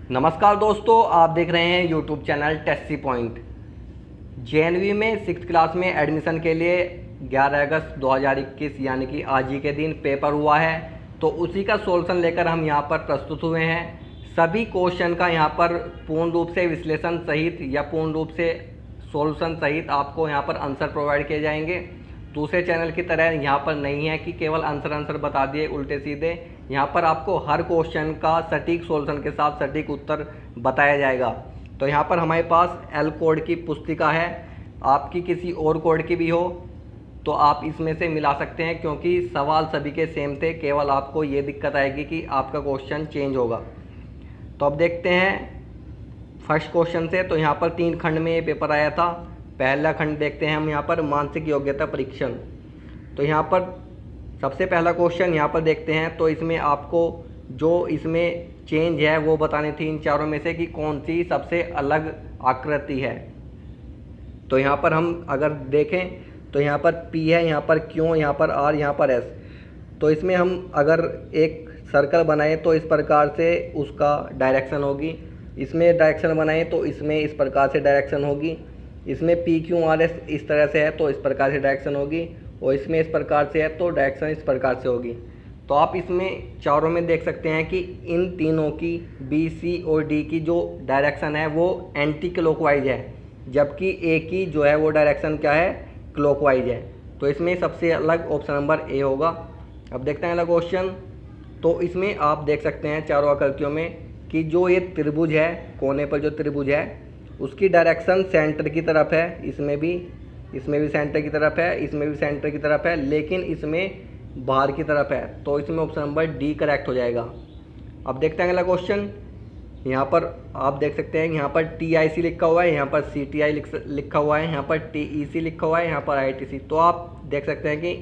नमस्कार दोस्तों, आप देख रहे हैं YouTube channel tasty point. JNV में 6th क्लास में एडमिशन के लिए 11 अगस्त 2021 यानी कि आज ही के दिन पेपर हुआ है। तो उसी का सॉल्यूशन लेकर हम यहाँ पर प्रस्तुत हुए हैं। सभी क्वेश्चन का यहाँ पर पूर्ण रूप से विश्लेषण सहित या पूर्ण रूप से सॉल्यूशन सहित आपको यहाँ पर आंसर प्रोवाइड किए जाएंगे। दूसरे चैनल की तरह यहाँ पर नहीं है कि केवल आंसर बता दिए उल्टे सीधे। यहाँ पर आपको हर क्वेश्चन का सटीक सॉल्यूशन के साथ सटीक उत्तर बताया जाएगा। तो यहाँ पर हमारे पास एल कोड की पुस्तिका है। आपकी किसी और कोड की भी हो तो आप इसमें से मिला सकते हैं, क्योंकि सवाल सभी के सेम थे। केवल आपको ये दिक्कत आएगी कि आपका क्वेश्चन चेंज होगा। तो अब देखते हैं फर्स्ट क्वेश्चन से। तो यहाँ पर 3 खंड में ये पेपर आया था। पहला खंड देखते हैं हम यहाँ पर मानसिक योग्यता परीक्षण। तो यहाँ पर सबसे पहला क्वेश्चन यहाँ पर देखते हैं। तो इसमें आपको जो इसमें चेंज है वो बतानी थी इन चारों में से कि कौन सी सबसे अलग आकृति है। तो यहाँ पर हम अगर देखें तो यहाँ पर P है, यहाँ पर Q, यहाँ पर R, यहाँ पर S। तो इसमें हम अगर एक सर्कल बनाएं तो इस प्रकार से उसका डायरेक्शन होगी। इसमें डायरेक्शन बनाएं तो इसमें इस प्रकार से डायरेक्शन होगी। इसमें PQRS इस तरह से है तो इस प्रकार से डायरेक्शन होगी, और इसमें इस प्रकार से है तो डायरेक्शन इस प्रकार से होगी। तो आप इसमें चारों में देख सकते हैं कि इन तीनों की B, C और D की जो डायरेक्शन है वो एंटी क्लॉकवाइज है, जबकि A की जो है वो डायरेक्शन क्या है, क्लॉकवाइज है। तो इसमें सबसे अलग ऑप्शन नंबर A होगा। अब देखते हैं अगला क्वेश्चन। तो इसमें आप देख सकते हैं चारों आकृतियों में कि जो ये त्रिभुज है, कोने पर जो त्रिभुज है उसकी डायरेक्शन सेंटर की तरफ है। इसमें भी सेंटर की तरफ है, इसमें भी सेंटर की तरफ है, लेकिन इसमें बाहर की तरफ है। तो इसमें ऑप्शन नंबर D करेक्ट हो जाएगा। अब देखते हैं अगला क्वेश्चन। यहाँ पर आप देख सकते हैं यहाँ पर TIC लिखा हुआ है, यहाँ पर CTI लिखा हुआ है, यहाँ पर TEC लिखा हुआ है, यहाँ पर ITC। तो आप देख सकते हैं कि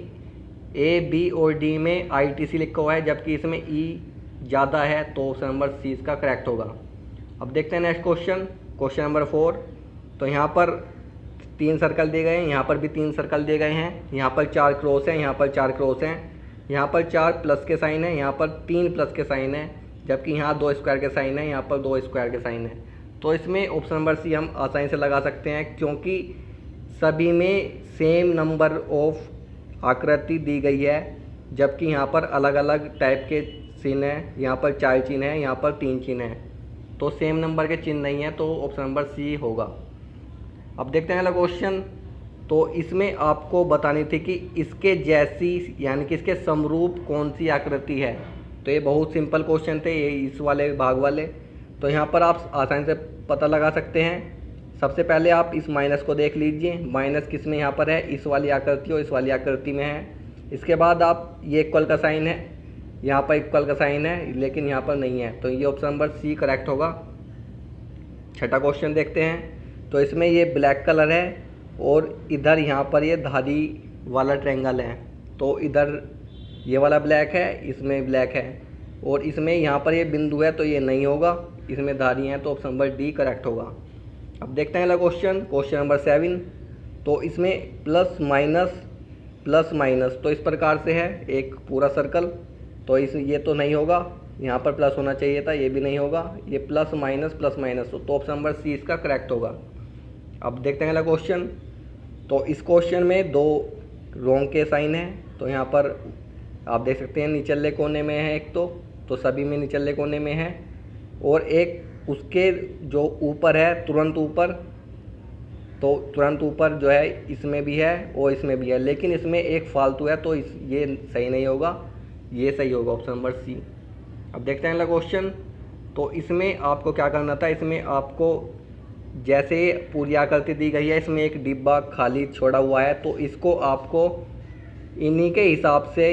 A, B और D में ITC लिखा हुआ है, जबकि इसमें E ज़्यादा है। तो ऑप्शन नंबर C इसका करेक्ट होगा। अब देखते हैं नेक्स्ट क्वेश्चन, क्वेश्चन नंबर 4। तो यहाँ पर 3 सर्कल दिए गए हैं, यहाँ पर भी 3 सर्कल दिए गए हैं, यहाँ पर 4 क्रॉस हैं, यहाँ पर 4 क्रॉस हैं, यहाँ पर 4 प्लस के साइन है, यहाँ पर 3 प्लस के साइन है, जबकि यहाँ 2 स्क्वायर के साइन है, यहाँ पर 2 स्क्वायर के साइन है। तो इसमें ऑप्शन नंबर C हम आसानी से लगा सकते हैं, क्योंकि सभी में सेम नंबर ऑफ आकृति दी गई है, जबकि यहाँ पर अलग अलग टाइप के चिन्ह हैं। यहाँ पर 4 चिन्ह हैं, यहाँ पर 3 चिन्ह हैं, तो सेम नंबर के चिन्ह नहीं है। तो ऑप्शन नंबर C होगा। अब देखते हैं अगला क्वेश्चन। तो इसमें आपको बतानी थी कि इसके जैसी यानी कि इसके समरूप कौन सी आकृति है। तो ये बहुत सिंपल क्वेश्चन थे, ये इस वाले भाग वाले। तो यहाँ पर आप आसानी से पता लगा सकते हैं। सबसे पहले आप इस माइनस को देख लीजिए। माइनस किस में यहाँ पर है, इस वाली आकृति और इस वाली आकृति में है। इसके बाद आप ये इक्वल का साइन है, यहाँ पर इक्वल का साइन है, लेकिन यहाँ पर नहीं है। तो ये ऑप्शन नंबर C करेक्ट होगा। छठा क्वेश्चन देखते हैं। तो इसमें ये ब्लैक कलर है और इधर यहाँ पर ये धारी वाला ट्रायंगल है। तो इधर ये वाला ब्लैक है, इसमें ब्लैक है, और इसमें यहाँ पर ये बिंदु है, तो ये नहीं होगा। इसमें धारी है, तो ऑप्शन नंबर D करेक्ट होगा। अब देखते हैं अगला क्वेश्चन, क्वेश्चन नंबर 7। तो इसमें प्लस माइनस तो इस प्रकार से है एक पूरा सर्कल। तो ये तो नहीं होगा, यहाँ पर प्लस होना चाहिए था, ये भी नहीं होगा। ये प्लस माइनस तो ऑप्शन नंबर C इसका करेक्ट होगा। अब देखते हैं अगला क्वेश्चन। तो इस क्वेश्चन में 2 रोंग के साइन हैं। तो यहाँ पर आप देख सकते हैं निचले कोने में है एक, तो सभी में निचले कोने में है, और एक उसके जो ऊपर है तुरंत ऊपर, तो तुरंत ऊपर जो है इसमें भी है और इसमें भी है, लेकिन इसमें एक फालतू है। तो ये सही नहीं होगा, ये सही होगा, ऑप्शन नंबर C। अब देखते हैं अगला क्वेश्चन। तो इसमें आपको क्या करना था, इसमें आपको जैसे पूरी आकृति दी गई है, इसमें एक डिब्बा खाली छोड़ा हुआ है, तो इसको आपको इन्हीं के हिसाब से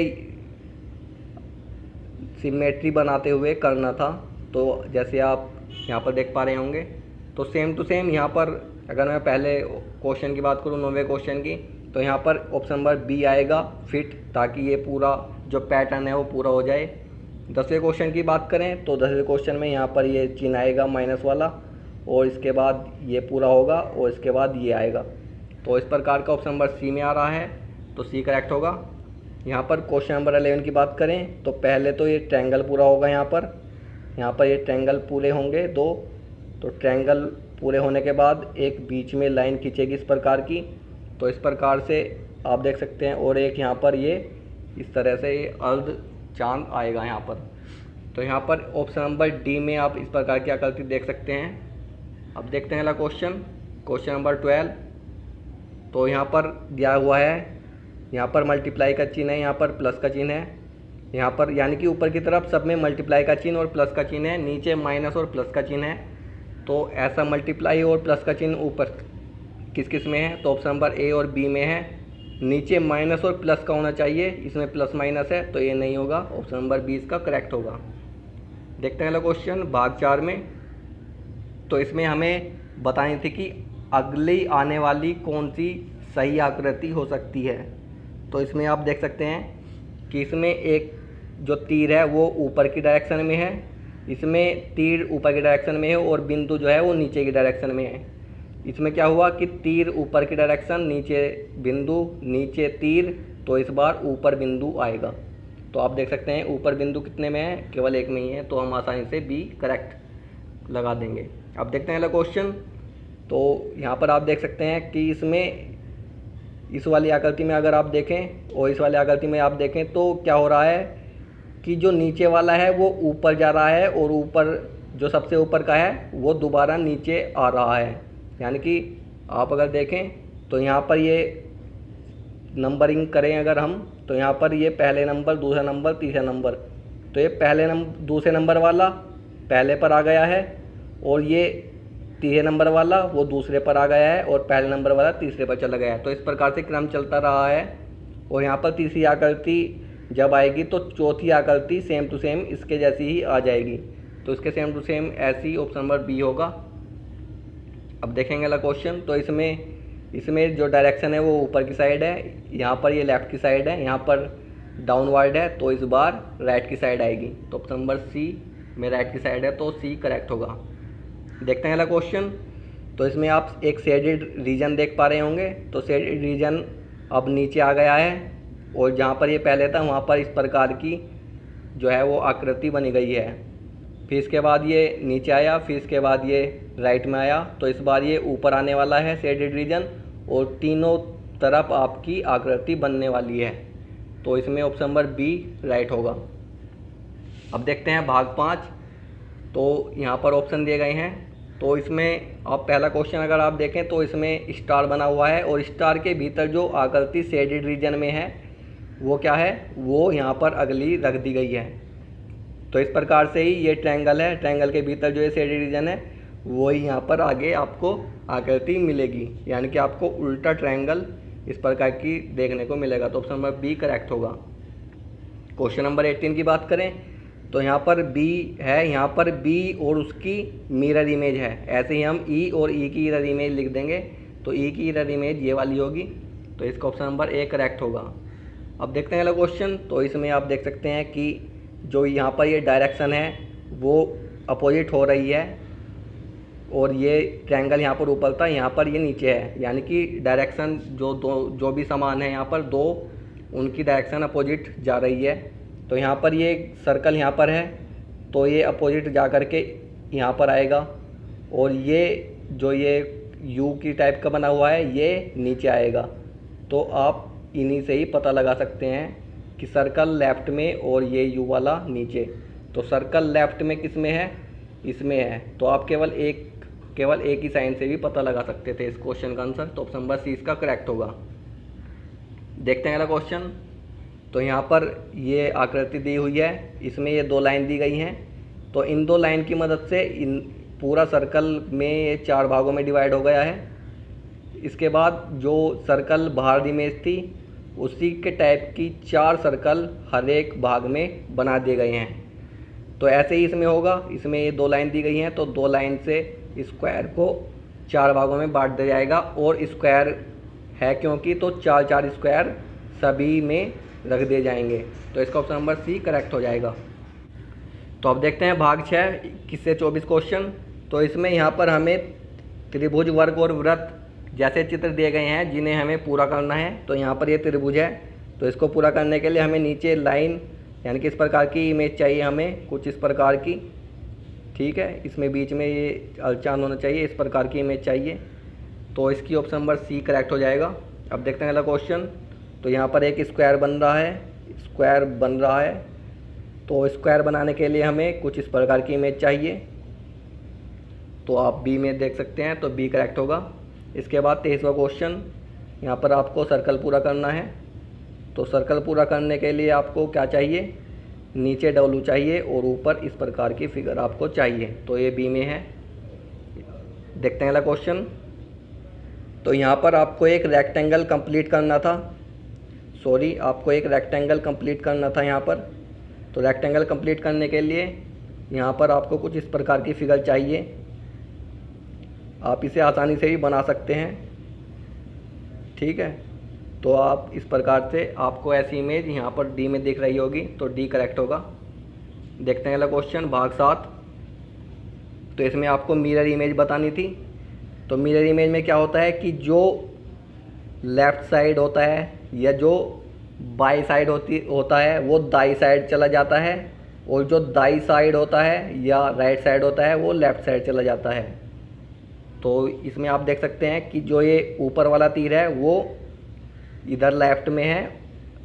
सिमेट्री बनाते हुए करना था। तो जैसे आप यहाँ पर देख पा रहे होंगे, तो सेम टू सेम यहाँ पर अगर मैं पहले क्वेश्चन की बात करूँ 9वें क्वेश्चन की, तो यहाँ पर ऑप्शन नंबर B आएगा फिट, ताकि ये पूरा जो पैटर्न है वो पूरा हो जाए। 10वें क्वेश्चन की बात करें तो 10वें क्वेश्चन में यहाँ पर ये चिन्ह आएगा माइनस वाला, और इसके बाद ये पूरा होगा, और इसके बाद ये आएगा। तो इस प्रकार का ऑप्शन नंबर C में आ रहा है, तो C करेक्ट होगा। यहाँ पर क्वेश्चन नंबर 11 की बात करें तो पहले तो ये ट्रायंगल पूरा होगा, यहाँ यहाँ पर ये ट्रायंगल पूरे होंगे 2, तो ट्रायंगल पूरे होने के बाद एक बीच में लाइन खींचेगी इस प्रकार की, तो इस प्रकार से आप देख सकते हैं। और एक यहाँ पर ये इस तरह से ये अर्ध चांद आएगा यहाँ पर। तो यहाँ पर ऑप्शन नंबर डी में आप इस प्रकार की आकृति देख सकते हैं। अब देखते हैं अगला क्वेश्चन नंबर 12। तो यहाँ पर दिया हुआ है, यहाँ पर मल्टीप्लाई का चिन्ह है, यहाँ पर प्लस का चिन्ह है, यहाँ पर यानी कि ऊपर की तरफ सब में मल्टीप्लाई का चिन्ह और प्लस का चिन्ह है, नीचे माइनस और प्लस का चिन्ह है। तो ऐसा मल्टीप्लाई और प्लस का चिन्ह ऊपर किस किस में है, तो ऑप्शन नंबर ए और बी में है। नीचे माइनस और प्लस का होना चाहिए, इसमें प्लस माइनस है तो ये नहीं होगा, ऑप्शन नंबर बी इसका करेक्ट होगा। देखते हैं अगला क्वेश्चन भाग 4 में। तो इसमें हमें बतानी थी कि अगली आने वाली कौन सी सही आकृति हो सकती है। तो इसमें आप देख सकते हैं कि इसमें एक जो तीर है वो ऊपर की डायरेक्शन में है, इसमें तीर ऊपर की डायरेक्शन में है और बिंदु जो है वो नीचे की डायरेक्शन में है। इसमें क्या हुआ कि तीर ऊपर की डायरेक्शन, नीचे बिंदु, नीचे तीर, तो इस बार ऊपर बिंदु आएगा। तो आप देख सकते हैं ऊपर बिंदु कितने में है, केवल एक में ही है, तो हम आसानी से बी करेक्ट लगा देंगे। अब देखते हैं अगला क्वेश्चन। तो यहाँ पर आप देख सकते हैं कि इसमें इस वाली आकृति में अगर आप देखें और इस वाली आकृति में आप देखें तो क्या हो रहा है कि जो नीचे वाला है वो ऊपर जा रहा है और ऊपर जो सबसे ऊपर का है वो दोबारा नीचे आ रहा है। यानी कि आप अगर देखें तो यहाँ पर ये नंबरिंग करें अगर हम, तो यहाँ पर ये पहले नंबर, दूसरा नंबर, तीसरा नंबर, तो ये दूसरे नंबर वाला पहले पर आ गया है और ये तीसरे नंबर वाला वो दूसरे पर आ गया है और पहले नंबर वाला तीसरे पर चला गया है। तो इस प्रकार से क्रम चलता रहा है। और यहाँ पर तीसरी आकृति जब आएगी तो चौथी आकृति सेम टू सेम इसके जैसी ही आ जाएगी, तो इसके सेम टू सेम ऐसी ऑप्शन नंबर बी होगा। अब देखेंगे अगला क्वेश्चन। तो इसमें जो डायरेक्शन है वो ऊपर की साइड है, यहाँ पर ये लेफ़्ट की साइड है, यहाँ पर डाउनवर्ड है, तो इस बार राइट की साइड आएगी। तो ऑप्शन नंबर सी में राइट की साइड है, तो सी करेक्ट होगा। देखते हैं अगला क्वेश्चन। तो इसमें आप एक शेडेड रीजन देख पा रहे होंगे। तो शेडेड रीजन अब नीचे आ गया है और जहाँ पर ये पहले था वहाँ पर इस प्रकार की जो है वो आकृति बनी गई है। फिर इसके बाद ये नीचे आया, फिर इसके बाद ये राइट में आया, तो इस बार ये ऊपर आने वाला है शेडेड रीजन और तीनों तरफ आपकी आकृति बनने वाली है। तो इसमें ऑप्शन नंबर बी राइट होगा। अब देखते हैं भाग 5। तो यहाँ पर ऑप्शन दिए गए हैं। तो इसमें आप पहला क्वेश्चन अगर आप देखें तो इसमें स्टार बना हुआ है और स्टार के भीतर जो आकृति शेडेड रीजन में है वो क्या है, वो यहाँ पर अगली रख दी गई है। तो इस प्रकार से ही ये ट्रायंगल है, ट्रायंगल के भीतर जो ये शेडेड रीजन है वही यहाँ पर आगे आपको आकृति मिलेगी, यानी कि आपको उल्टा ट्रायंगल इस प्रकार की देखने को मिलेगा। तो ऑप्शन नंबर बी करेक्ट होगा। क्वेश्चन नंबर 18 की बात करें तो यहाँ पर बी है, यहाँ पर बी और उसकी मिरर इमेज है। ऐसे ही हम ई और ई की मिरर इमेज लिख देंगे, तो ई की मिरर इमेज ये वाली होगी, तो इसका ऑप्शन नंबर ए करेक्ट होगा। अब देखते हैं अगला क्वेश्चन। तो इसमें आप देख सकते हैं कि जो यहाँ पर ये डायरेक्शन है वो अपोजिट हो रही है और ये ट्रायंगल यहाँ पर ऊपर था, यहाँ पर ये नीचे है, यानी कि डायरेक्शन जो भी समान है यहाँ पर दो उनकी डायरेक्शन अपोजिट जा रही है। तो यहाँ पर ये सर्कल यहाँ पर है तो ये अपोजिट जा कर के यहाँ पर आएगा और ये जो ये यू की टाइप का बना हुआ है ये नीचे आएगा। तो आप इन्हीं से ही पता लगा सकते हैं कि सर्कल लेफ़्ट में और ये यू वाला नीचे। तो सर्कल लेफ़्ट में किस में है, इसमें है, तो आप केवल एक ही साइन से भी पता लगा सकते थे इस क्वेश्चन का आंसर। तो ऑप्शन नंबर सी इसका करेक्ट होगा। देखते हैं अगला क्वेश्चन। तो यहाँ पर ये आकृति दी हुई है, इसमें ये 2 लाइन दी गई हैं। तो इन 2 लाइन की मदद से इन पूरा सर्कल में ये 4 भागों में डिवाइड हो गया है। इसके बाद जो सर्कल बाहर इमेज थी उसी के टाइप की 4 सर्कल हर एक भाग में बना दिए गए हैं। तो ऐसे ही इसमें होगा, इसमें ये 2 लाइन दी गई हैं तो 2 लाइन से स्क्वायर को 4 भागों में बांट दिया जाएगा और स्क्वायर है क्योंकि, तो 4 स्क्वायर सभी में रख दिए जाएंगे। तो इसका ऑप्शन नंबर सी करेक्ट हो जाएगा। तो अब देखते हैं भाग 6 21 से 24 क्वेश्चन। तो इसमें यहाँ पर हमें त्रिभुज, वर्ग और वृत्त जैसे चित्र दिए गए हैं जिन्हें हमें पूरा करना है। तो यहाँ पर ये त्रिभुज है, तो इसको पूरा करने के लिए हमें नीचे लाइन यानी कि इस प्रकार की इमेज चाहिए हमें, कुछ इस प्रकार की। ठीक है, इसमें बीच में ये चांद होना चाहिए, इस प्रकार की इमेज चाहिए। तो इसकी ऑप्शन नंबर सी करेक्ट हो जाएगा। अब देखते हैं अगला क्वेश्चन। तो यहाँ पर एक स्क्वायर बन रहा है। तो स्क्वायर बनाने के लिए हमें कुछ इस प्रकार की इमेज चाहिए। तो आप बी में देख सकते हैं, तो बी करेक्ट होगा। इसके बाद 23वां क्वेश्चन, यहाँ पर आपको सर्कल पूरा करना है। तो सर्कल पूरा करने के लिए आपको क्या चाहिए, नीचे डब्लू चाहिए और ऊपर इस प्रकार की फिगर आपको चाहिए। तो ये बी में है। देखते हैं अगला क्वेश्चन। तो यहाँ पर आपको एक रेक्टेंगल कंप्लीट करना था, यहाँ पर। तो रेक्टेंगल कंप्लीट करने के लिए यहाँ पर आपको कुछ इस प्रकार की फिगर चाहिए। आप इसे आसानी से भी बना सकते हैं, ठीक है। तो आप इस प्रकार से आपको ऐसी इमेज यहाँ पर डी में दिख रही होगी, तो डी करेक्ट होगा। देखते हैं अगला क्वेश्चन, भाग 7। तो इसमें आपको मिरर इमेज बतानी थी। तो मिरर इमेज में क्या होता है कि जो लेफ़्ट साइड होता है या जो बाई साइड होता है वो दाई साइड चला जाता है, और जो दाई साइड होता है या राइट साइड होता है वो लेफ़्ट साइड चला जाता है। तो इसमें आप देख सकते हैं कि जो ये ऊपर वाला तीर है वो इधर लेफ़्ट में है,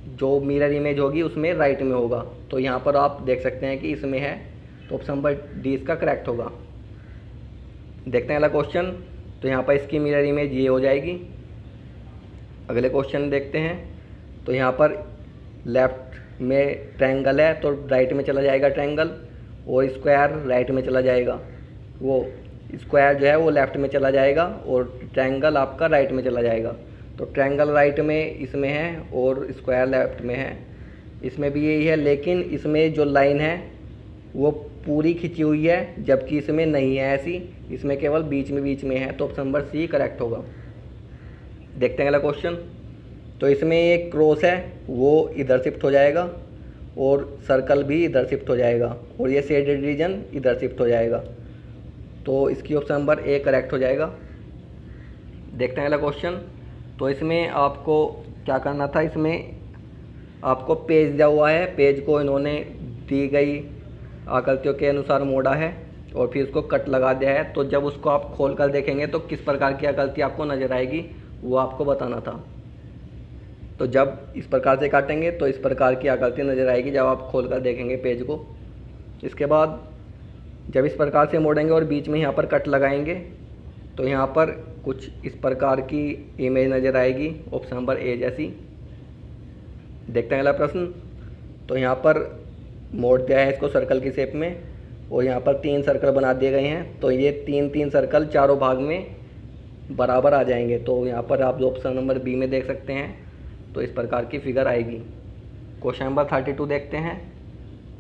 जो मिरर इमेज होगी उसमें राइट में होगा। तो यहाँ पर आप देख सकते हैं कि इसमें है, तो ऑप्शन नंबर डी इसका करेक्ट होगा। देखते हैं अगला क्वेश्चन। तो यहाँ पर इसकी मिरर इमेज ये हो जाएगी। अगले क्वेश्चन देखते हैं। तो यहाँ पर लेफ़्ट में ट्रायंगल है, तो राइट में चला जाएगा ट्रायंगल, और स्क्वायर राइट में चला जाएगा। वो स्क्वायर जो है वो लेफ़्ट में चला जाएगा और ट्रायंगल आपका राइट में चला जाएगा। तो ट्रायंगल राइट में इसमें है और स्क्वायर लेफ़्ट में है। इसमें भी यही है, लेकिन इसमें जो लाइन है वो पूरी खिंची हुई है, जबकि इसमें नहीं है ऐसी, इसमें केवल बीच में है। तो ऑप्शन नंबर सी करेक्ट होगा। देखते हैं अगला क्वेश्चन। तो इसमें एक क्रॉस है वो इधर शिफ्ट हो जाएगा, और सर्कल भी इधर शिफ्ट हो जाएगा, और ये शेडेड रीजन इधर शिफ्ट हो जाएगा। तो इसकी ऑप्शन नंबर ए करेक्ट हो जाएगा। देखते हैं अगला क्वेश्चन। तो इसमें आपको क्या करना था, इसमें आपको पेज दिया हुआ है, पेज को इन्होंने दी गई आकृतियों के अनुसार मोड़ा है और फिर उसको कट लगा दिया है। तो जब उसको आप खोल कर देखेंगे तो किस प्रकार की आकृति आपको नज़र आएगी वो आपको बताना था। तो जब इस प्रकार से काटेंगे तो इस प्रकार की आकृति नज़र आएगी जब आप खोल कर देखेंगे पेज को। इसके बाद जब इस प्रकार से मोड़ेंगे और बीच में यहाँ पर कट लगाएंगे तो यहाँ पर कुछ इस प्रकार की इमेज नज़र आएगी, ऑप्शन नंबर ए जैसी। देखते हैं अगला प्रश्न। तो यहाँ पर मोड़ दिया है इसको सर्कल की शेप में, और यहाँ पर 3 सर्कल बना दिए गए हैं। तो ये 3 सर्कल चारों भाग में बराबर आ जाएंगे। तो यहाँ पर आप ऑप्शन नंबर बी में देख सकते हैं, तो इस प्रकार की फिगर आएगी। क्वेश्चन नंबर 32 देखते हैं।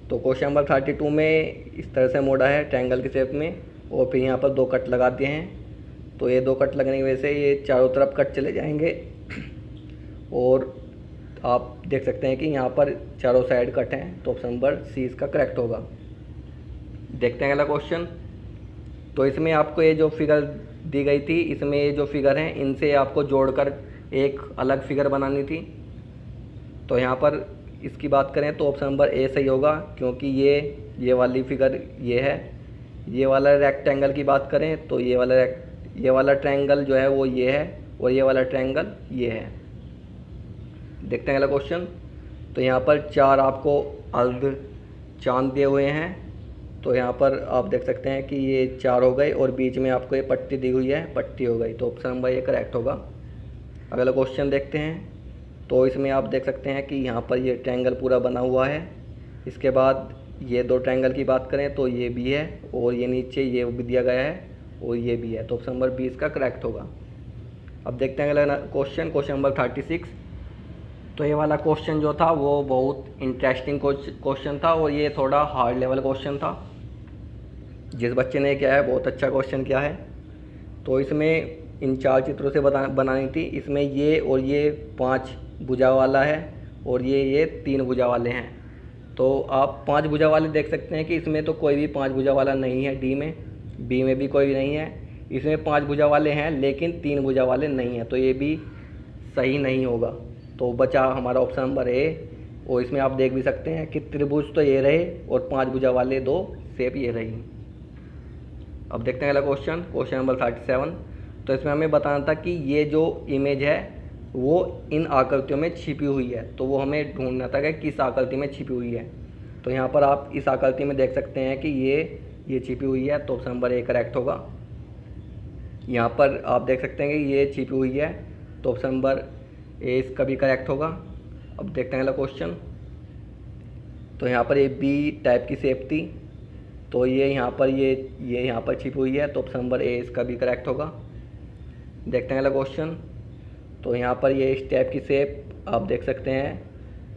तो क्वेश्चन नंबर 32 में इस तरह से मोड़ा है ट्रायंगल की शेप में, और फिर यहाँ पर 2 कट लगा दिए हैं। तो ये 2 कट लगने की वजह से ये चारों तरफ कट चले जाएंगे, और आप देख सकते हैं कि यहाँ पर चारों साइड कट हैं। तो ऑप्शन नंबर सी इसका करेक्ट होगा। देखते हैं अगला क्वेश्चन। तो इसमें आपको ये जो फिगर दी गई थी, इसमें ये जो फिगर हैं इनसे आपको जोड़कर एक अलग फिगर बनानी थी। तो यहाँ पर इसकी बात करें तो ऑप्शन नंबर ए सही होगा, क्योंकि ये वाली फिगर ये है। ये वाला रेक्टेंगल की बात करें तो ये वाला ट्रायंगल जो है वो ये है, और ये वाला ट्रायंगल ये है। देखते हैं अगला क्वेश्चन। तो यहाँ पर 4 आपको अर्ध चांद दिए हुए हैं। तो यहाँ पर आप देख सकते हैं कि ये 4 हो गए, और बीच में आपको ये पट्टी दी हुई है, पट्टी हो गई। तो ऑप्शन नंबर ये करेक्ट होगा। अगला क्वेश्चन देखते हैं। तो इसमें आप देख सकते हैं कि यहाँ पर ये ट्रायंगल पूरा बना हुआ है। इसके बाद ये 2 ट्रायंगल की बात करें तो ये भी है, और ये नीचे ये भी दिया गया है, और ये भी है। तो ऑप्शन नंबर 20 का करेक्ट होगा। अब देखते हैं अगला क्वेश्चन नंबर 36। तो ये वाला क्वेश्चन जो था वो बहुत इंटरेस्टिंग क्वेश्चन था, और ये थोड़ा हार्ड लेवल क्वेश्चन था। जिस बच्चे ने किया है बहुत अच्छा क्वेश्चन किया है। तो इसमें इन 4 चित्रों से बनानी थी। इसमें ये और ये 5 भुजा वाला है, और ये 3 भुजा वाले हैं। तो आप 5 भुजा वाले देख सकते हैं कि इसमें तो कोई भी 5 भुजा वाला नहीं है। डी में, बी में भी कोई नहीं है। इसमें 5 भुजा वाले हैं लेकिन 3 भुजा वाले नहीं हैं, तो ये भी सही नहीं होगा। तो बचा हमारा ऑप्शन नंबर ए। और इसमें आप देख भी सकते हैं कि त्रिभुज तो ये रहे और 5 भुजा वाले 2 शेप ये रही। अब देखते हैं अगला क्वेश्चन, क्वेश्चन नंबर 37। तो इसमें हमें बताना था कि ये जो इमेज है वो इन आकृतियों में छिपी हुई है, तो वो हमें ढूंढना था कि किस आकृति में छिपी हुई है। तो यहाँ पर आप इस आकृति में देख सकते हैं कि ये छिपी हुई है, तो ऑप्शन नंबर ए करेक्ट होगा। यहाँ पर आप देख सकते हैं कि ये छिपी हुई है, तो ऑप्शन नंबर ए इसका भी करेक्ट होगा। अब देखते हैं अगला क्वेश्चन। तो यहाँ पर ये बी टाइप की शेप थी, तो ये यहाँ पर ये यहाँ पर छिपी हुई है, तो ऑप्शन नंबर ए इसका भी करेक्ट होगा। देखते हैं अगला क्वेश्चन। तो यहाँ पर ये इस टाइप की शेप आप देख सकते हैं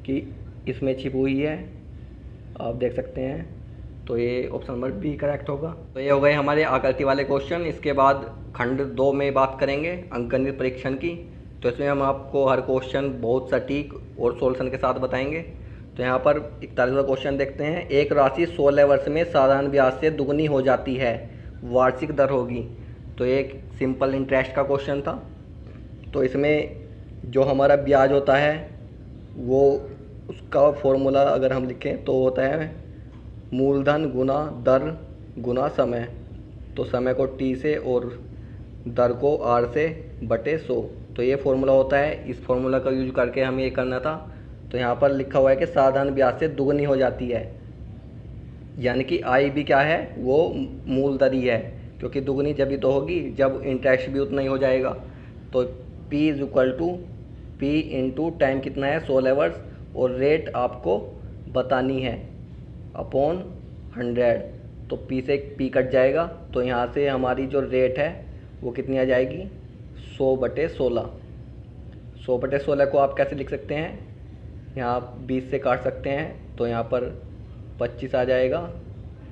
कि इसमें छिपी हुई है, आप देख सकते हैं, तो ये ऑप्शन नंबर बी करेक्ट होगा। तो ये हो गए हमारे आकृति वाले क्वेश्चन। इसके बाद खंड 2 में बात करेंगे अंकगणित परीक्षण की। तो इसमें हम आपको हर क्वेश्चन बहुत सटीक और सॉल्यूशन के साथ बताएंगे। तो यहाँ पर 41वां क्वेश्चन देखते हैं। एक राशि 16 वर्ष में साधारण ब्याज से दुगनी हो जाती है, वार्षिक दर होगी। तो एक सिंपल इंटरेस्ट का क्वेश्चन था। तो इसमें जो हमारा ब्याज होता है वो उसका फॉर्मूला अगर हम लिखें तो होता है मूलधन गुना दर गुना समय। तो समय को टी से और दर को आर से बटे 100। तो ये फॉर्मूला होता है, इस फॉर्मूला का यूज करके हमें ये करना था। तो यहाँ पर लिखा हुआ है कि साधारण ब्याज से दुगनी हो जाती है, यानी कि आई भी क्या है, वो मूल दर ही है, क्योंकि दुगनी जब भी तो होगी जब इंटरेस्ट भी उतना ही हो जाएगा। तो P is equal to P into time कितना है 16 वर्ष, और रेट आपको बतानी है अपॉन 100। तो P से P कट जाएगा, तो यहाँ से हमारी जो रेट है वो कितनी आ जाएगी 100/16। 100/16 को आप कैसे लिख सकते हैं, यहाँ आप 20 से काट सकते हैं, तो यहाँ पर 25 आ जाएगा।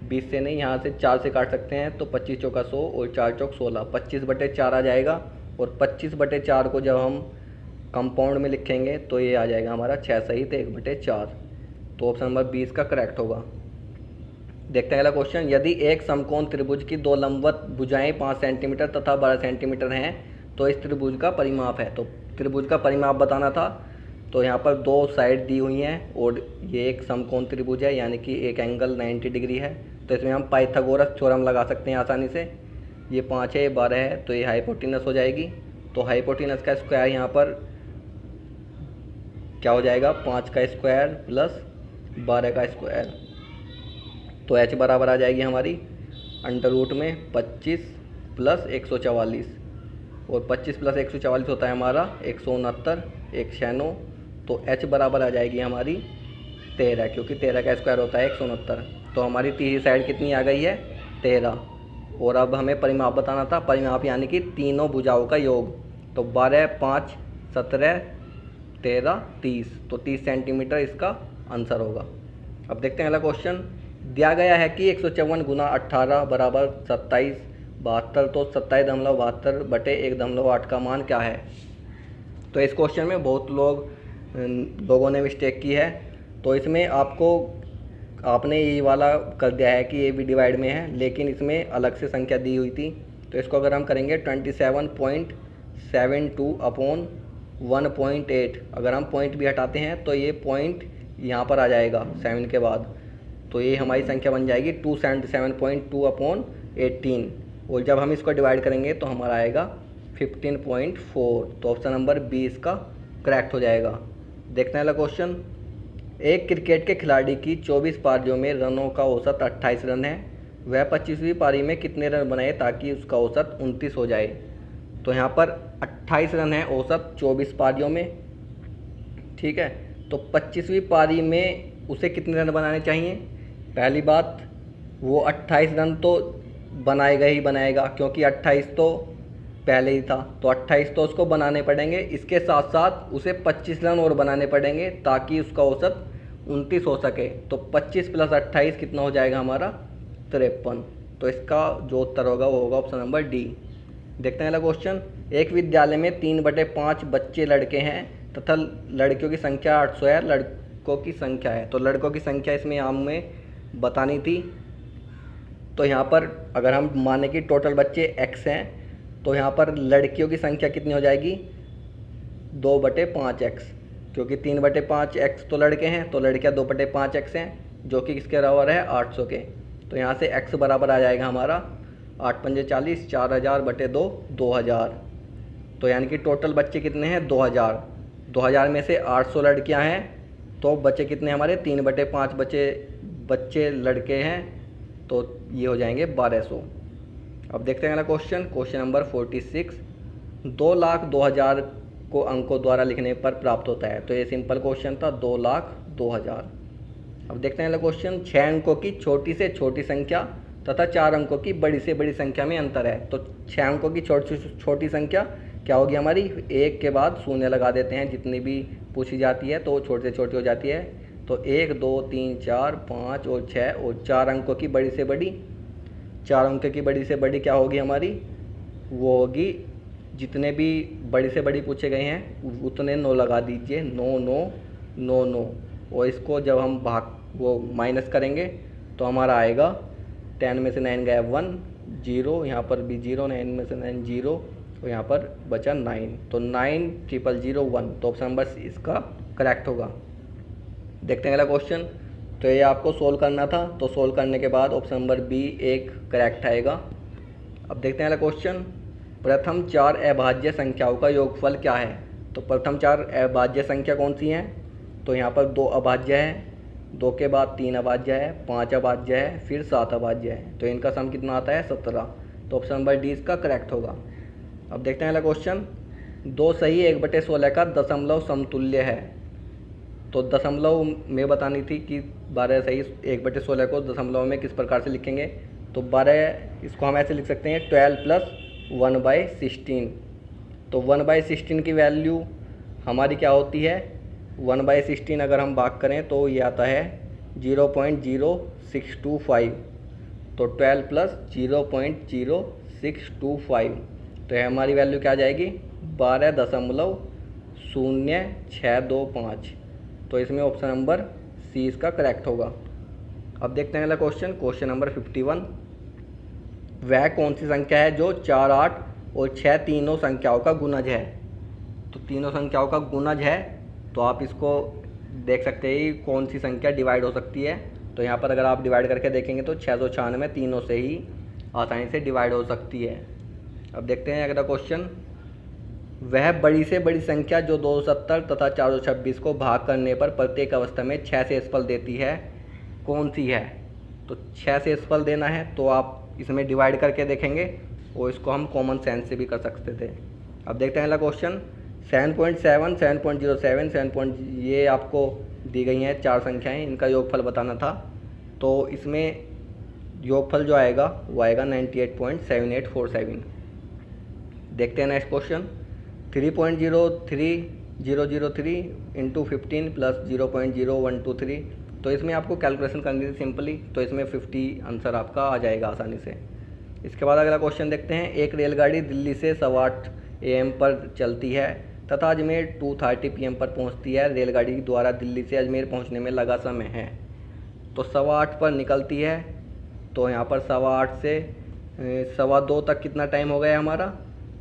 20 से नहीं, यहाँ से 4 से काट सकते हैं, तो 25 चौका 100 और 4 चौक 16, 25/4 आ जाएगा। और 25/4 को जब हम कंपाउंड में लिखेंगे तो ये आ जाएगा हमारा 6 सहित 1/4। तो ऑप्शन नंबर 20 का करेक्ट होगा। देखते हैं अगला क्वेश्चन। यदि एक समकोण त्रिभुज की 2 लंबवत भुजाएं 5 सेंटीमीटर तथा 12 सेंटीमीटर हैं तो इस त्रिभुज का परिमाप है। तो त्रिभुज का परिमाप बताना था। तो यहाँ पर 2 साइड दी हुई हैं और ये एक समकोण त्रिभुज है, यानी कि एक एंगल 90 डिग्री है। तो इसमें हम पाइथागोरस थ्योरम लगा सकते हैं आसानी से। ये 5 है, ये 12 है, तो ये हाइपोटेनस हो जाएगी। तो हाइपोटेनस का स्क्वायर यहाँ पर क्या हो जाएगा, 5 का स्क्वायर प्लस 12 का स्क्वायर। तो h बराबर आ जाएगी हमारी अंडर रूट में 25 प्लस 144, और 25 प्लस 144 होता है हमारा 169, 196। तो h बराबर आ जाएगी हमारी 13, क्योंकि 13 का स्क्वायर होता है 169। तो हमारी तीसरी साइड कितनी आ गई है 13। और अब हमें परिमाप बताना था, परिमाप यानी कि तीनों भुजाओं का योग। तो 12, 5, 17, 13, 30। तो 30 सेंटीमीटर इसका आंसर होगा। अब देखते हैं अगला क्वेश्चन। दिया गया है कि 154 गुना 18 बराबर 27/72। तो 27.72/1.8 का मान क्या है। तो इस क्वेश्चन में बहुत लोगों ने मिस्टेक की है। तो इसमें आपने ये वाला कर दिया है कि ये भी डिवाइड में है, लेकिन इसमें अलग से संख्या दी हुई थी। तो इसको अगर हम करेंगे 27.72/1.8, अगर हम पॉइंट भी हटाते हैं तो ये पॉइंट यहाँ पर आ जाएगा 7 के बाद। तो ये हमारी संख्या बन जाएगी 277.2/18। और जब हम इसको डिवाइड करेंगे तो हमारा आएगा 15.4। तो ऑप्शन नंबर 20 का करेक्ट हो जाएगा। देखते हैं अगला क्वेश्चन। एक क्रिकेट के खिलाड़ी की 24 पारियों में रनों का औसत 28 रन है। वह 25वीं पारी में कितने रन बनाए ताकि उसका औसत 29 हो जाए। तो यहाँ पर 28 रन है औसत 24 पारियों में, ठीक है। तो 25वीं पारी में उसे कितने रन बनाने चाहिए। पहली बात, वो 28 रन तो बनाएगा ही बनाएगा, क्योंकि 28 तो पहले ही था, तो 28 तो उसको बनाने पड़ेंगे। इसके साथ साथ उसे 25 रन और बनाने पड़ेंगे ताकि उसका औसत 29 हो सके। तो 25 + 28 कितना हो जाएगा हमारा 53। तो इसका जो उत्तर होगा वो होगा ऑप्शन नंबर डी। देखते हैं अगला क्वेश्चन। एक विद्यालय में 3/5 बच्चे लड़के हैं तथा लड़कियों की संख्या 800 है, लड़कों की संख्या है। तो लड़कों की संख्या इसमें हमें बतानी थी। तो यहाँ पर अगर हम माने कि टोटल बच्चे x हैं, तो यहाँ पर लड़कियों की संख्या कितनी हो जाएगी 2/5x, क्योंकि 3/5x तो लड़के हैं, तो लड़कियाँ 2/5x हैं, जो कि किसके बराबर है 800 के। तो यहाँ से x बराबर आ जाएगा हमारा 8 पंजे 40, 4000 बटे 2, 2000। तो यानी कि टोटल बच्चे कितने हैं, 2000। 2000 में से 800 लड़कियां हैं, तो बच्चे कितने हमारे, 3/5 बच्चे लड़के हैं, तो ये हो जाएंगे 1200। अब देखते हैं अगला क्वेश्चन, क्वेश्चन नंबर 46। 2,02,000 को अंकों द्वारा लिखने पर प्राप्त होता है। तो ये सिंपल क्वेश्चन था, 2,02,000। अब देखते हैं अगला क्वेश्चन, 6 अंकों की छोटी से छोटी संख्या तथा 4 अंकों की बड़ी से बड़ी संख्या में अंतर है। तो 6 अंकों की छोटी से छोटी संख्या क्या होगी हमारी, 1 के बाद शून्य लगा देते हैं, जितनी भी पूछी जाती है तो वो छोटी से छोटी हो जाती है। तो 1, 2, 3, 4, 5 और 6, और 4 अंकों की बड़ी से बड़ी, 4 अंक की बड़ी से बड़ी क्या होगी हमारी, वो होगी, जितने भी बड़ी से बड़ी पूछे गए हैं उतने 9 लगा दीजिए, 9 9 9 9। और इसको जब हम वो माइनस करेंगे तो हमारा आएगा 10 में से 9 गया 1, 0, यहाँ पर भी 0, 9 में से 9 0, और यहाँ पर बचा 9। तो 9,000,001, तो ऑप्शन नंबर इसका करेक्ट होगा। देखते हैं अगला क्वेश्चन। तो ये आपको सोल्व करना था, तो सोल्व करने के बाद ऑप्शन नंबर बी एक करेक्ट आएगा। अब देखते हैं अगला क्वेश्चन, प्रथम 4 अभाज्य संख्याओं का योगफल क्या है। तो प्रथम 4 अभाज्य संख्या कौन सी हैं, तो यहाँ पर 2 अभाज्य है, 2 के बाद 3 अभाज्य है, 5 अभाज्य है, फिर 7 अभाज्य है। तो इनका सम कितना आता है, 17। तो ऑप्शन नंबर डी इसका करेक्ट होगा। अब देखते हैं अगला क्वेश्चन, 2 सही 1/16 का दशमलव समतुल्य है। तो दशमलव में बतानी थी कि 12 सही 1/16 को दशमलव में किस प्रकार से लिखेंगे। तो 12 इसको हम ऐसे लिख सकते हैं, 12 + 1/16। तो 1/16 की वैल्यू हमारी क्या होती है, 1/16 अगर हम भाग करें तो ये आता है 0.0625। तो 12 + 0.0625, तो ये हमारी वैल्यू क्या आ जाएगी, 12.0625। तो इसमें ऑप्शन नंबर सी इसका करेक्ट होगा। अब देखते हैं अगला क्वेश्चन, क्वेश्चन नंबर 51। वह कौन सी संख्या है जो 4, 8 और 6 तीनों संख्याओं का गुणज है। तो तीनों संख्याओं का गुणज है, तो आप इसको देख सकते हैं कौन सी संख्या डिवाइड हो सकती है। तो यहाँ पर अगर आप डिवाइड करके देखेंगे तो 696 तीनों से ही आसानी से डिवाइड हो सकती है। अब देखते हैं अगला क्वेश्चन, वह बड़ी से बड़ी संख्या जो 270 तथा 426 को भाग करने पर प्रत्येक अवस्था में 6 से शेषफल देती है, कौन सी है। तो 6 से शेषफल देना है तो आप इसमें डिवाइड करके देखेंगे, और इसको हम कॉमन सेंस से भी कर सकते थे। अब देखते हैं अगला क्वेश्चन, 7.7, 7.07, 7. ये आपको दी गई हैं 4 संख्याएं, इनका योगफल बताना था। तो इसमें योगफल जो आएगा वो आएगा 98.7847। देखते हैं नेक्स्ट क्वेश्चन, 3.03003 × 15 + 0.0123। तो इसमें आपको कैलकुलेशन करनी थी सिंपली, तो इसमें 50 आंसर आपका आ जाएगा आसानी से। इसके बाद अगला क्वेश्चन देखते हैं, एक रेलगाड़ी दिल्ली से 8:15 AM पर चलती है तथा अजमेर 2:30 PM पर पहुंचती है। रेलगाड़ी द्वारा दिल्ली से अजमेर पहुंचने में लगा समय है। तो 8:15 पर निकलती है, तो यहाँ पर 8:15 से 2:15 तक कितना टाइम हो गया हमारा,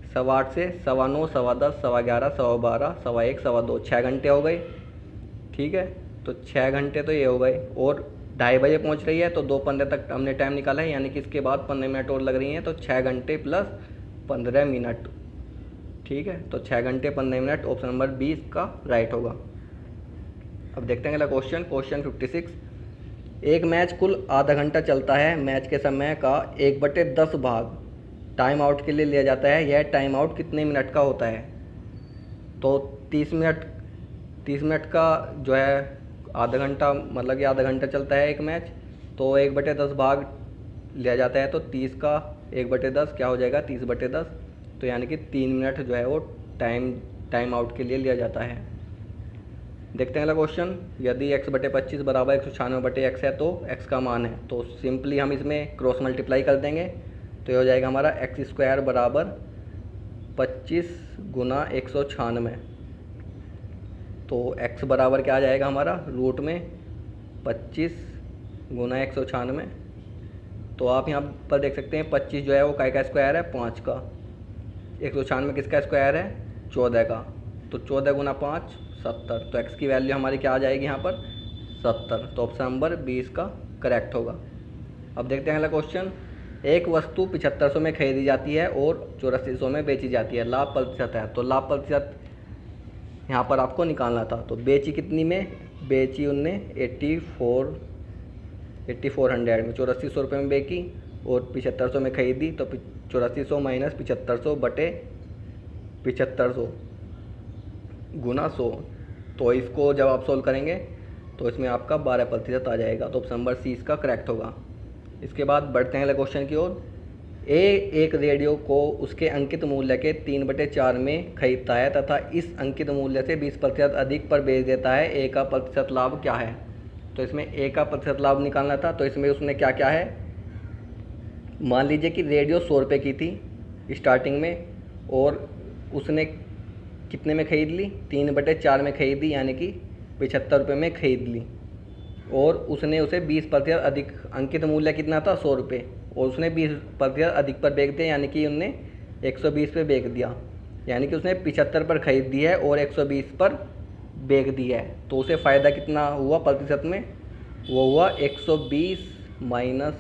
8:15 से 9:15, 10:15, 11:15, 12:30, 1:15, 2:15, 6 घंटे हो गए। ठीक है, तो 6 घंटे तो ये हो गए, और 2:30 बजे पहुंच रही है, तो 2:15 तक हमने टाइम निकाला है, यानी कि इसके बाद 15 मिनट और लग रही हैं, तो 6 घंटे + 15 मिनट। ठीक है, तो 6 घंटे 15 मिनट, ऑप्शन नंबर 20 का राइट होगा। अब देखते हैं अगला क्वेश्चन, क्वेश्चन 56। एक मैच कुल आधा घंटा चलता है। मैच के समय का 1/10 भाग टाइम आउट के लिए लिया जाता है। यह टाइम आउट कितने मिनट का होता है। तो 30 मिनट का जो है आधा घंटा, मतलब कि आधा घंटा चलता है एक मैच, तो 1/10 भाग लिया जाता है, तो 30 का 1/10 क्या हो जाएगा, 30/10। तो यानी कि 3 मिनट जो है वो टाइम आउट के लिए लिया जाता है। देखते हैं अगला क्वेश्चन, यदि x/25 = 196/x है तो x का मान है। तो सिंपली हम इसमें क्रॉस मल्टीप्लाई कर देंगे, तो ये हो जाएगा हमारा x² = 25 × 196। तो x बराबर क्या आ जाएगा हमारा, रूट में 25 × 196। तो आप यहाँ पर देख सकते हैं 25 जो है वो काय का स्क्वायर है, 5 का। 196 किसका स्क्वायर है, 14 का। तो 14 × 5 70। तो x की वैल्यू हमारी क्या आ जाएगी यहाँ पर, 70। तो ऑप्शन नंबर 20 का करेक्ट होगा। अब देखते हैं अगला क्वेश्चन, एक वस्तु 7500 में खरीदी जाती है और 8400 में बेची जाती है, लाभ प्रतिशत है। तो लाभ प्रतिशत यहाँ पर आपको निकालना था। तो बेची कितनी में, बेची उनने 8400 में, 8400 रुपये में बेची और 7500 में खरीदी। तो 8400 माइनस 7500 बटे 7500 गुना 100। तो इसको जब आप सोल्व करेंगे तो इसमें आपका 12% आ जाएगा। तो ऑप्शन नंबर सी इसका करेक्ट होगा। इसके बाद बढ़ते हैं अगले क्वेश्चन की ओर। ए एक रेडियो को उसके अंकित मूल्य के 3/4 में खरीदता है तथा इस अंकित मूल्य से 20% अधिक पर बेच देता है, ए का प्रतिशत लाभ क्या है। तो इसमें ए का प्रतिशत लाभ निकालना था। तो इसमें उसने क्या क्या है, मान लीजिए कि रेडियो 100 रुपये की थी स्टार्टिंग में और उसने कितने में खरीद ली, 3/4 में खरीदी, यानी कि 75 रुपये में खरीद ली और उसने उसे 20% अधिक, अंकित मूल्य कितना था 100 रुपये, और उसने 20% अधिक पर बेच दिया, यानी कि उनने 120 पे बेच दिया, यानी कि उसने 75 पर खरीद दी है और 120 पर बेच दिया है। तो उसे फ़ायदा कितना हुआ प्रतिशत में, वो हुआ 120 माइनस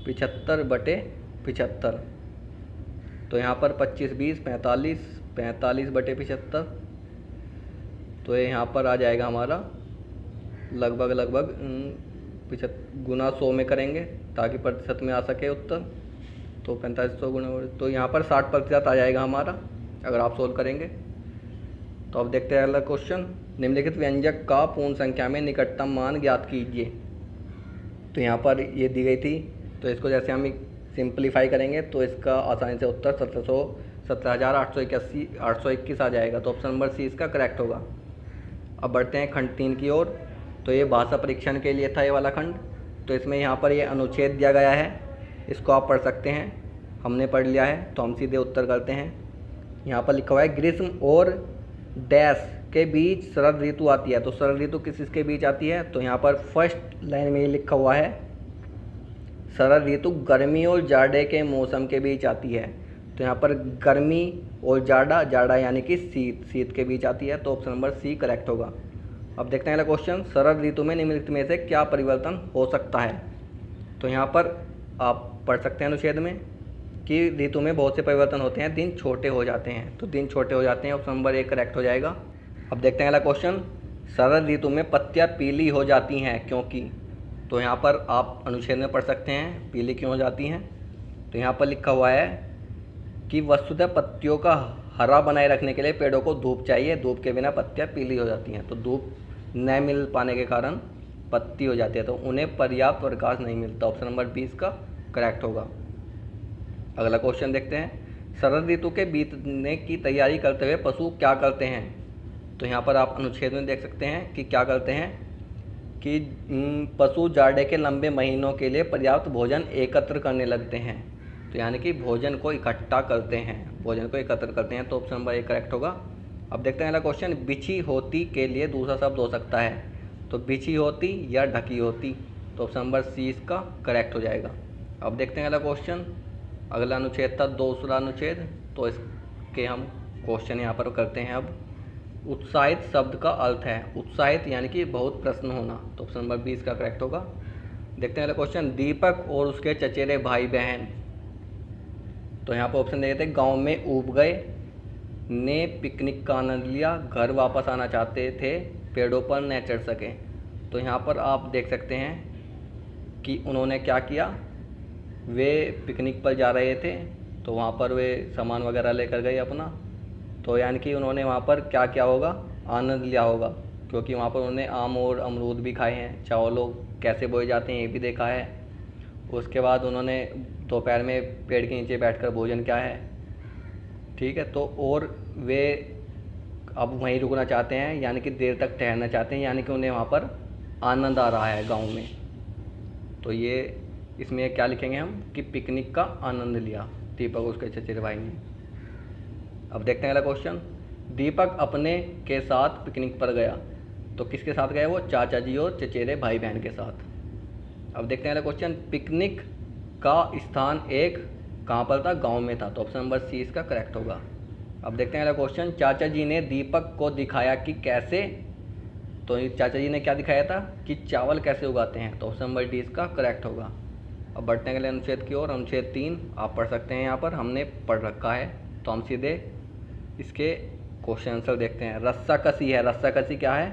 75 बटे 75। तो यहाँ पर 25 20 45, 45 बटे 75। तो ये यहाँ पर आ जाएगा हमारा लगभग 75 गुना 100 में करेंगे ताकि प्रतिशत में आ सके उत्तर। तो 4500 गुना, तो यहाँ पर 60% आ जाएगा हमारा अगर आप सोल्व करेंगे। तो अब देखते हैं अगला क्वेश्चन। निम्नलिखित व्यंजक का पूर्ण संख्या में निकटतम मान ज्ञात कीजिए। तो यहाँ पर ये दी गई थी, तो इसको जैसे हम सिंप्लीफाई करेंगे तो इसका आसानी से उत्तर 17,821 आ जाएगा। तो ऑप्शन नंबर सी इसका करेक्ट होगा। अब बढ़ते हैं खंड 3 की ओर। तो ये भाषा परीक्षण के लिए था ये वाला खंड। तो इसमें यहाँ पर ये अनुच्छेद दिया गया है, इसको आप पढ़ सकते हैं, हमने पढ़ लिया है। तो हम सीधे उत्तर करते हैं। यहाँ पर लिखा हुआ है ग्रीष्म और डैश के बीच शरद ऋतु आती है। तो शरद ऋतु किस के बीच आती है, तो यहाँ पर फर्स्ट लाइन में ये लिखा हुआ है शरद ऋतु गर्मी और जाड़े के मौसम के बीच आती है। तो यहाँ पर गर्मी और जाड़ा, जाड़ा यानी कि शीत, शीत के बीच आती है। तो ऑप्शन नंबर सी करेक्ट होगा। अब देखते हैं अगला क्वेश्चन। शरद ऋतु में निम्नलिखित में से क्या परिवर्तन हो सकता है। तो यहाँ पर आप पढ़ सकते हैं अनुच्छेद में कि ऋतु में बहुत से परिवर्तन होते हैं, दिन छोटे हो जाते हैं। तो दिन छोटे हो जाते हैं, ऑप्शन नंबर ए करेक्ट हो जाएगा। अब देखते हैं अगला क्वेश्चन। शरद ऋतु में पत्तियाँ पीली हो जाती हैं क्योंकि। तो यहाँ पर आप अनुच्छेद में पढ़ सकते हैं पीली क्यों हो जाती हैं। तो यहाँ पर लिखा हुआ है कि वस्तुतः पत्तियों का हरा बनाए रखने के लिए पेड़ों को धूप चाहिए, धूप के बिना पत्तियाँ पीली हो जाती हैं। तो धूप न मिल पाने के कारण पत्ती हो जाती है, तो उन्हें पर्याप्त प्रकाश नहीं मिलता। ऑप्शन नंबर 20 का करेक्ट होगा। अगला क्वेश्चन देखते हैं। शरद ऋतु के बीतने की तैयारी करते हुए पशु क्या करते हैं। तो यहाँ पर आप अनुच्छेद में देख सकते हैं कि क्या करते हैं कि पशु जाड़े के लंबे महीनों के लिए पर्याप्त भोजन एकत्र करने लगते हैं। तो यानी कि भोजन को इकट्ठा करते हैं, भोजन को एकत्र करते हैं। तो ऑप्शन नंबर ए करेक्ट होगा। अब देखते हैं अगला क्वेश्चन। बिछी होती के लिए दूसरा शब्द हो सकता है। तो बिछी होती या ढकी होती। तो ऑप्शन नंबर सी इसका करेक्ट हो जाएगा। अब देखते हैं अगला क्वेश्चन। अगला अनुच्छेद था दूसरा अनुच्छेद। तो इसके हम क्वेश्चन यहाँ पर करते हैं। अब उत्साहित शब्द का अर्थ है, उत्साहित यानी कि बहुत प्रसन्न होना। तो ऑप्शन नंबर 20 का करेक्ट होगा। देखते हैं अगला क्वेश्चन। दीपक और उसके चचेरे भाई बहन। तो यहाँ पर ऑप्शन देते हैं गाँव में ऊब गए, ने पिकनिक का आनंद लिया, घर वापस आना चाहते थे, पेड़ों पर न चढ़ सके। तो यहाँ पर आप देख सकते हैं कि उन्होंने क्या किया, वे पिकनिक पर जा रहे थे तो वहाँ पर वे सामान वगैरह लेकर गए अपना। तो यानी कि उन्होंने वहाँ पर क्या किया होगा, आनंद लिया होगा, क्योंकि वहाँ पर उन्होंने आम और अमरूद भी खाए हैं, चावलों कैसे बोए जाते हैं ये भी देखा है। उसके बाद उन्होंने दोपहर में पेड़ के नीचे बैठकर भोजन किया है, ठीक है। तो और वे अब वहीं रुकना चाहते हैं, यानी कि देर तक ठहरना चाहते हैं, यानी कि उन्हें वहाँ पर आनंद आ रहा है गांव में। तो ये इसमें क्या लिखेंगे हम कि पिकनिक का आनंद लिया दीपक उसके चचेरे भाई ने। अब देखते हैं अगला क्वेश्चन। दीपक अपने के साथ पिकनिक पर गया। तो किसके साथ गया वो, चाचा जी और चचेरे भाई बहन के साथ। अब देखते हैं अगला क्वेश्चन। पिकनिक का स्थान एक कहाँ पर था, गांव में था। तो ऑप्शन नंबर सी इसका करेक्ट होगा। अब देखते हैं अगला क्वेश्चन। चाचा जी ने दीपक को दिखाया कि कैसे, तो चाचा जी ने क्या दिखाया था कि चावल कैसे उगाते हैं। तो ऑप्शन नंबर डी इसका करेक्ट होगा। अब बढ़ते हैं अगले अनुच्छेद की ओर। अनुच्छेद 3 आप पढ़ सकते हैं, यहाँ पर हमने पढ़ रखा है, तो हम सीधे इसके क्वेश्चन आंसर देखते हैं। रस्साकसी है, रस्साकसी क्या है?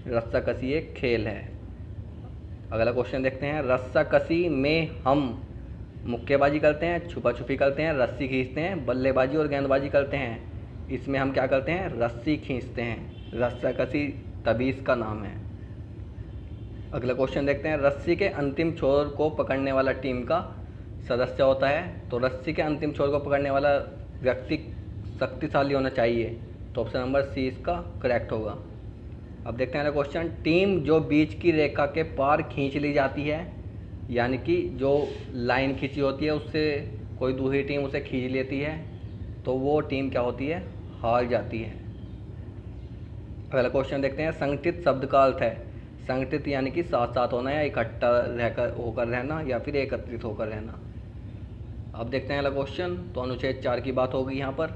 रस्साकसी एक खेल है। अगला क्वेश्चन देखते हैं। रस्साकसी में हम मुक्केबाजी करते हैं, छुपा छुपी करते हैं, रस्सी खींचते हैं, बल्लेबाजी और गेंदबाजी करते हैं। इसमें हम क्या करते हैं? रस्सी खींचते हैं। रस्साकसी तभी इसका नाम है। अगला क्वेश्चन देखते हैं। रस्सी के अंतिम छोर को पकड़ने वाला टीम का सदस्य होता है। तो रस्सी के अंतिम छोर को पकड़ने वाला व्यक्ति शक्तिशाली होना चाहिए, तो ऑप्शन नंबर सी इसका करेक्ट होगा। अब देखते हैं अगला क्वेश्चन। टीम जो बीच की रेखा के पार खींच ली जाती है, यानी कि जो लाइन खींची होती है उससे कोई दूसरी टीम उसे खींच लेती है, तो वो टीम क्या होती है? हार जाती है। अगला क्वेश्चन देखते हैं। संगठित शब्द का अर्थ है। संगठित यानी कि साथ साथ होना या इकट्ठा रहकर होकर रहना या फिर एकत्रित होकर रहना। अब देखते हैं अगला क्वेश्चन। तो अनुच्छेद 4 की बात होगी यहाँ पर,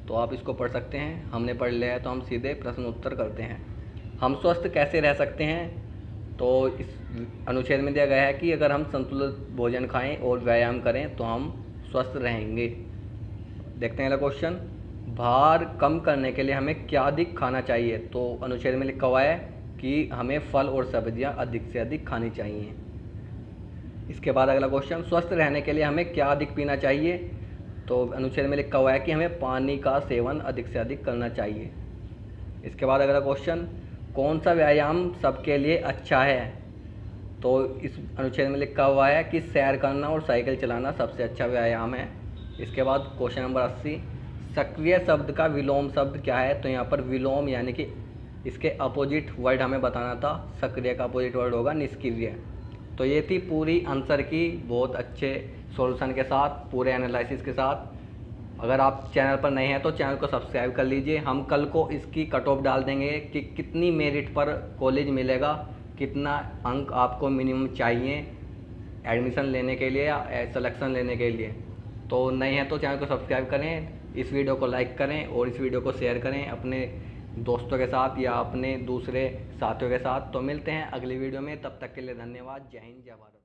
तो आप इसको पढ़ सकते हैं, हमने पढ़ लिया है, तो हम सीधे प्रश्न उत्तर करते हैं। हम स्वस्थ कैसे रह सकते हैं? तो इस अनुच्छेद में दिया गया है कि अगर हम संतुलित भोजन खाएं और व्यायाम करें तो हम स्वस्थ रहेंगे। देखते हैं अगला क्वेश्चन। भार कम करने के लिए हमें क्या अधिक खाना चाहिए? तो अनुच्छेद में लिखा हुआ है कि हमें फल और सब्जियां अधिक से अधिक खानी चाहिए। इसके बाद अगला क्वेश्चन। स्वस्थ रहने के लिए हमें क्या अधिक पीना चाहिए? तो अनुच्छेद में लिखा हुआ है कि हमें पानी का सेवन अधिक से अधिक करना चाहिए। इसके बाद अगला क्वेश्चन। कौन सा व्यायाम सबके लिए अच्छा है? तो इस अनुच्छेद में लिखा हुआ है कि सैर करना और साइकिल चलाना सबसे अच्छा व्यायाम है। इसके बाद क्वेश्चन नंबर 80। सक्रिय शब्द का विलोम शब्द क्या है? तो यहाँ पर विलोम यानी कि इसके अपोजिट वर्ड हमें बताना था। सक्रिय का अपोजिट वर्ड होगा निष्क्रिय। तो ये थी पूरी आंसर की बहुत अच्छे सॉल्यूशन के साथ, पूरे एनालिसिस के साथ। अगर आप चैनल पर नए हैं तो चैनल को सब्सक्राइब कर लीजिए। हम कल को इसकी कट ऑफ डाल देंगे कि कितनी मेरिट पर कॉलेज मिलेगा, कितना अंक आपको मिनिमम चाहिए एडमिशन लेने के लिए या सिलेक्शन लेने के लिए। तो नए हैं तो चैनल को सब्सक्राइब करें, इस वीडियो को लाइक करें और इस वीडियो को शेयर करें अपने दोस्तों के साथ या अपने दूसरे साथियों के साथ। तो मिलते हैं अगली वीडियो में, तब तक के लिए धन्यवाद। जय हिंद, जय भारत।